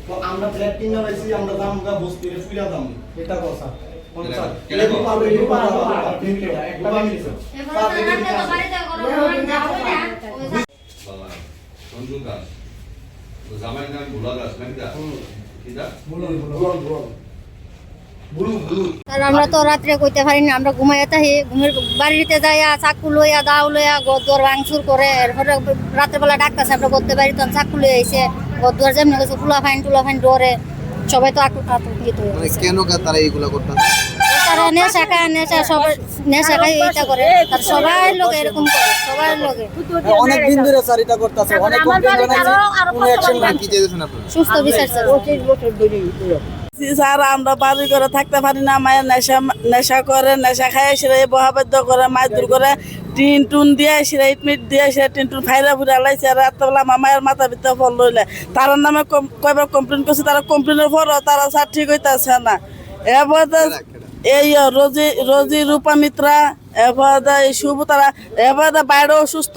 তো আমরা ফ্ল্যাট কিনে লাইছি আমরা দাম গা বসতে ফুইলা দাম এটা কথা আমরা তো রাত্রে কইতে পারি না, আমরা ঘুমাইয়া থাকি, ঘুমের বাড়িতে যাইয়া চাকু লইয়া দাও লইয়া গদুয়ার ভাঙচুর করে। এরপরে রাতের বেলা ডাকতেছে, আমরা করতে পারি তখন চাকু লইয়া আইসে গদুয়ার যেমন গেছে টুলা ফাইন ডরে, সবাই তো আতঙ্কিত হয়ে গেছে। কেন তারা এইগুলা করতেন? তারা নেশা খায়, নেশা খাই এইটা করে, তার সবাই লোক এরকম করে, সবাই লোকে অনেক দিন ধরে স্যার এটা করতেছে, অনেক কমপ্লেইন জানাইছি, কোনো অ্যাকশন নাই। কি চাইতেছেন আপনারা? সুস্থ বিচার চাই। স্যার আমরা বাড়ি করে থাকতে পারি না, মায়ের নেশা করে, নেশা খায় সেটাই বহাবাদ্য করে, মায়ের দূর করে টিন টুন দিয়ে সেটা ইটমিট দিয়ে সেটা টিন টুন ফাইরা ফুরা লাইছে। রাত্রেবেলা আমার মায়ের মাথা ভিতরে ফল লইলে তার নামে কয়বার কমপ্লেন করছে, তারা কমপ্লেনের পরও তারা স্যার ঠিক হইতেছে না। এরপর এই রোজি রূপা মিত্রা, এরপর এই শুভ তারা, এরপর বাইরে অসুস্থ